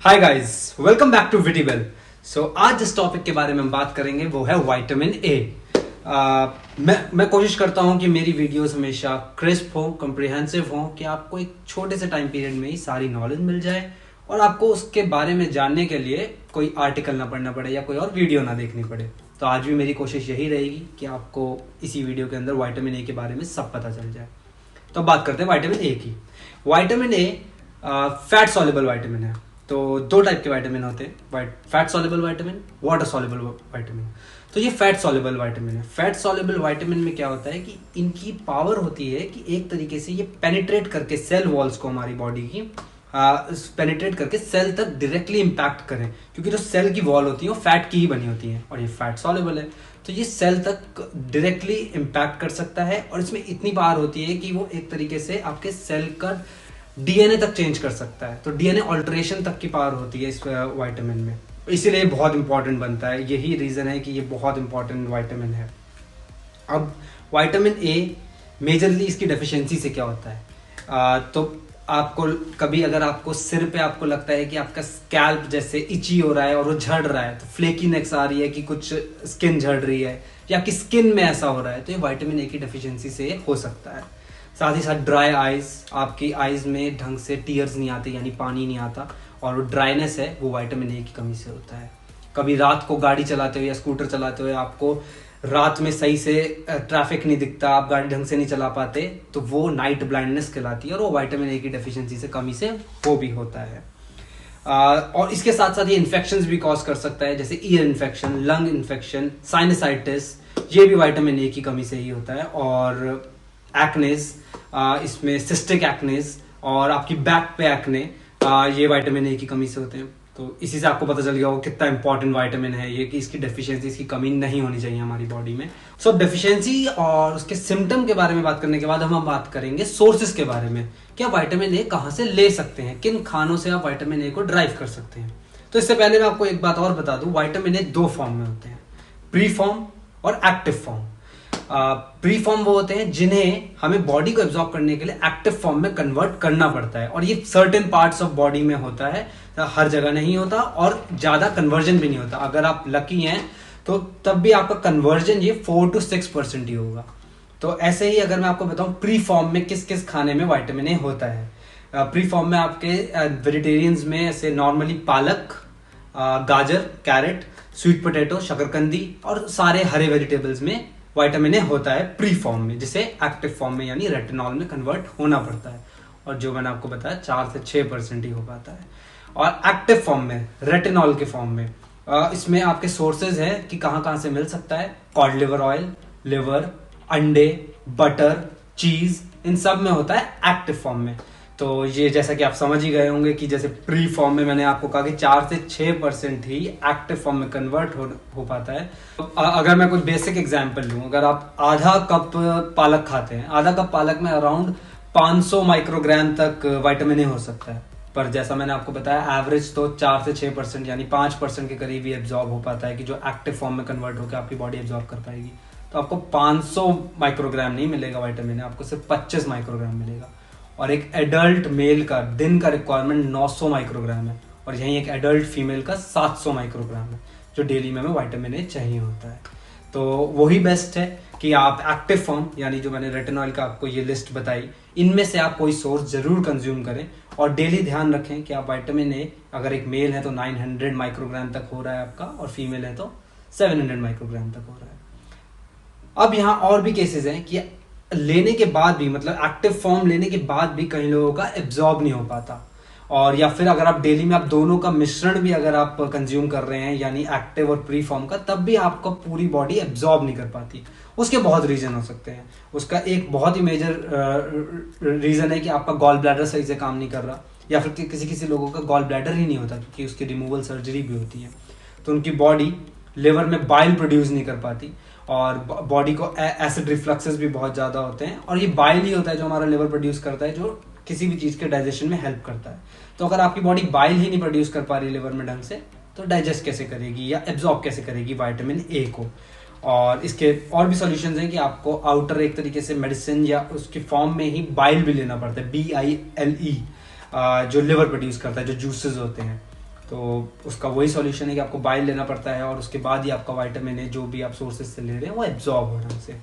Hi guys, welcome back to विटिबल। आज जिस टॉपिक के बारे में हम बात करेंगे वो है विटामिन ए। मैं कोशिश करता हूं कि मेरी वीडियोस हमेशा क्रिस्प हो, कॉम्प्रिहेंसिव हो, कि आपको एक छोटे से टाइम पीरियड में ही सारी नॉलेज मिल जाए और आपको उसके बारे में जानने के लिए कोई आर्टिकल ना पढ़ना पड़े या कोई और वीडियो ना देखनी पड़े। तो आज भी मेरी कोशिश यही रहेगी कि आपको इसी वीडियो के अंदर विटामिन ए के बारे में सब पता चल जाए। तो बात करते हैं विटामिन ए की। Vitamin A fat soluble vitamin है। तो दो टाइप के विटामिन होते हैं, fat soluble vitamin, water soluble vitamin. तो ये फैट सॉल्युबल विटामिन है। फैट सॉल्युबल विटामिन में क्या होता है कि इनकी पावर होती है कि एक तरीके से ये पेनिट्रेट करके सेल वॉल्स को, हमारी बॉडी की पेनिट्रेट करके सेल तक डायरेक्टली इंपैक्ट करें, क्योंकि जो सेल की वॉल होती है वो फैट की ही बनी होती है और ये फैट सॉल्युबल है। तो ये सेल तक डायरेक्टली इंपैक्ट कर सकता है और इसमें इतनी पावर होती है कि वो एक तरीके से आपके सेल का डीएनए तक चेंज कर सकता है। तो डीएनए ऑल्टरेशन तक की पावर होती है इस विटामिन में, इसीलिए बहुत इंपॉर्टेंट बनता है। यही रीजन है कि ये बहुत इंपॉर्टेंट विटामिन है। अब विटामिन ए मेजरली इसकी डेफिशिएंसी से क्या होता है, तो आपको कभी अगर आपको सिर पे आपको लगता है कि आपका स्कैल्प जैसे इची हो रहा है और वो झड़ रहा है, तो फ्लेकीनेस आ रही है कि कुछ स्किन झड़ रही है या कि स्किन में ऐसा हो रहा है, तो ये विटामिन ए की डेफिशिएंसी से हो सकता है। साथ ही साथ ड्राई आइज, आपकी आइज में ढंग से टीयर्स नहीं आते यानी पानी नहीं आता, और वो ड्राइनेस है वो विटामिन ए की कमी से होता है। कभी रात को गाड़ी चलाते हुए या स्कूटर चलाते हुए आपको रात में सही से ट्रैफिक नहीं दिखता, आप गाड़ी ढंग से नहीं चला पाते, तो वो नाइट ब्लाइंडनेस कहलाती है और वो विटामिन ए की डेफिशिएंसी से कमी से वो भी होता है। और इसके साथ साथ ये इन्फेक्शंस भी कॉज कर सकता है, जैसे ear infection, lung infection, sinusitis, ये भी विटामिन ए की कमी से ही होता है। और एक्नेस, इसमें सिस्टिक एक्नेस और आपकी बैक पे एक्ने, ये विटामिन ए की कमी से होते हैं। तो इसी से आपको पता चल गया होगा कितना इंपॉर्टेंट विटामिन है ये, कि इसकी डेफिशिएंसी, इसकी कमी नहीं होनी चाहिए हमारी बॉडी में। सो डेफिशिएंसी और उसके सिम्टम के बारे में बात करने के बाद हम बात करेंगे सोर्सेज के बारे में। क्या विटामिन ए कहाँ से ले सकते हैं, किन खानों से आप विटामिन ए को ड्राइव कर सकते हैं। तो इससे पहले मैं आपको एक बात और बता दूं, विटामिन ए दो फॉर्म में होते हैं, प्री फॉर्म और एक्टिव फॉर्म। प्री फॉर्म वो होते हैं जिन्हें हमें बॉडी को एब्जॉर्ब करने के लिए एक्टिव फॉर्म में कन्वर्ट करना पड़ता है, और ये सर्टेन पार्ट्स ऑफ बॉडी में होता है, हर जगह नहीं होता और ज्यादा कन्वर्जन भी नहीं होता। अगर आप लकी हैं तो तब भी आपका कन्वर्जन ये 4 to 6% ही होगा। तो ऐसे ही अगर मैं आपको बताऊं प्री फॉर्म में किस किस खाने में विटामिन ए होता है। प्री फॉर्म में आपके वेजिटेरियंस में ऐसे नॉर्मली पालक, गाजर, कैरेट, स्वीट पोटैटो, शकरकंदी और सारे हरे वेजिटेबल्स में विटामिन ए होता है प्री फॉर्म में, जिसे एक्टिव फॉर्म में यानी रेटिनॉल में कन्वर्ट होना पड़ता है, और जो मैंने आपको बताया 4 से 6% ही हो पाता है। और एक्टिव फॉर्म में, रेटिनॉल के फॉर्म में, इसमें आपके सोर्सेज है कि कहाँ कहाँ से मिल सकता है। कॉड लिवर ऑयल, लिवर, अंडे, बटर, चीज, इन सब में होता है एक्टिव फॉर्म में। तो ये जैसा कि आप समझ ही गए होंगे कि जैसे प्री फॉर्म में मैंने आपको कहा कि 4 से 6% ही एक्टिव फॉर्म में कन्वर्ट हो पाता है। तो अगर मैं कुछ बेसिक एग्जांपल लूं, अगर आप आधा कप पालक खाते हैं, आधा कप पालक में अराउंड 500 माइक्रोग्राम तक विटामिन ए हो सकता है, पर जैसा मैंने आपको बताया एवरेज तो 4 से 6% यानी 5% के करीब ही एब्जॉर्ब हो पाता है, कि जो एक्टिव फॉर्म में कन्वर्ट होकर आपकी बॉडी एब्जॉर्ब कर पाएगी। तो आपको 500 माइक्रोग्राम नहीं मिलेगा विटामिन ए, आपको सिर्फ 25 माइक्रोग्राम मिलेगा। और एक एडल्ट मेल का दिन का रिक्वायरमेंट 900 माइक्रोग्राम है, और यहीं एक एडल्ट फीमेल का 700 माइक्रोग्राम है, जो डेली में हमें विटामिन ए चाहिए होता है। तो वही बेस्ट है कि आप एक्टिव फॉर्म यानी जो मैंने रेटिनॉल का आपको ये लिस्ट बताई, इनमें से आप कोई सोर्स जरूर कंज्यूम करें, और डेली ध्यान रखें कि आप विटामिन ए, अगर एक मेल है तो 900 माइक्रोग्राम तक हो रहा है आपका, और फीमेल है तो 700 माइक्रोग्राम तक हो रहा है। अब यहाँ और भी केसेस हैं कि लेने के बाद भी, मतलब एक्टिव फॉर्म लेने के बाद भी कई लोगों का एब्जॉर्ब नहीं हो पाता, और या फिर अगर आप डेली में आप दोनों का मिश्रण भी अगर आप कंज्यूम कर रहे हैं यानी एक्टिव और प्री फॉर्म का, तब भी आपको पूरी बॉडी एब्जॉर्ब नहीं कर पाती। उसके बहुत रीजन हो सकते हैं। उसका एक बहुत ही मेजर रीजन है कि आपका गॉल ब्लैडर सही से काम नहीं कर रहा, या फिर किसी किसी लोगों का गॉल ब्लैडर ही नहीं होता क्योंकि उसकी रिमूवल सर्जरी भी होती है, तो उनकी बॉडी लिवर में बाइल प्रोड्यूस नहीं कर पाती, और बॉडी को एसिड रिफ्लक्सेस भी बहुत ज्यादा होते हैं, और ये बाइल ही होता है जो हमारा लिवर प्रोड्यूस करता है, जो किसी भी चीज के डाइजेशन में हेल्प करता है। तो अगर आपकी बॉडी बाइल ही नहीं प्रोड्यूस कर पा रही लिवर में ढंग से, तो डाइजेस्ट कैसे करेगी या एब्जॉर्ब कैसे करेगी विटामिन ए को। और इसके और भी सॉल्यूशंस हैं कि आपको आउटर एक तरीके से मेडिसिन या उसके फॉर्म में ही बाइल भी लेना पड़ता है, BILE, जो लिवर प्रोड्यूस करता है, जो जूसेस होते हैं। तो उसका वही सॉल्यूशन है कि आपको बाइल लेना पड़ता है और उसके बाद ही आपका विटामिन ए जो भी आप सोर्सेज से ले रहे हैं वो एब्जॉर्ब हो ढंग से।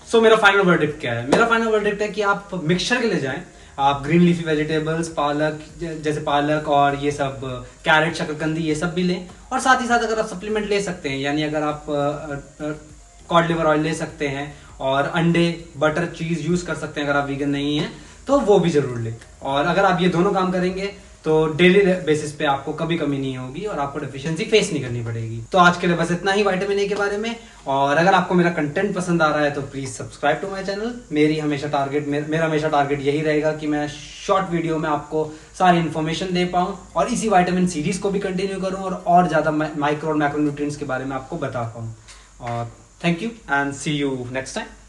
सो मेरा फाइनल वर्डिक्ट क्या है? मेरा फाइनल वर्डिक्ट है कि आप मिक्सचर के लिए जाएं। आप ग्रीन लीफी वेजिटेबल्स, पालक जैसे पालक और ये सब, कैरेट, शकरकंदी, ये सब भी लें। और साथ ही साथ अगर आप सप्लीमेंट ले सकते हैं, यानी अगर आप कॉड लिवर ऑयल ले सकते हैं और अंडे, बटर, चीज यूज कर सकते हैं अगर आप वीगन नहीं हैं तो वो भी जरूर लें। और अगर आप ये दोनों काम करेंगे तो डेली बेसिस पे आपको कभी कमी नहीं होगी और आपको डेफिशिएंसी फेस नहीं करनी पड़ेगी। तो आज के लिए बस इतना ही विटामिन ए के बारे में। और अगर आपको मेरा कंटेंट पसंद आ रहा है तो please subscribe to my channel. मेरा हमेशा टारगेट यही रहेगा कि मैं शॉर्ट वीडियो में आपको सारी इन्फॉर्मेशन दे पाऊं और इसी विटामिन सीरीज को भी कंटिन्यू करूं और ज्यादा माइक्रो और मैक्रोन्यूट्रिएंट्स के बारे में आपको बता पाऊं। और thank you and see you next time.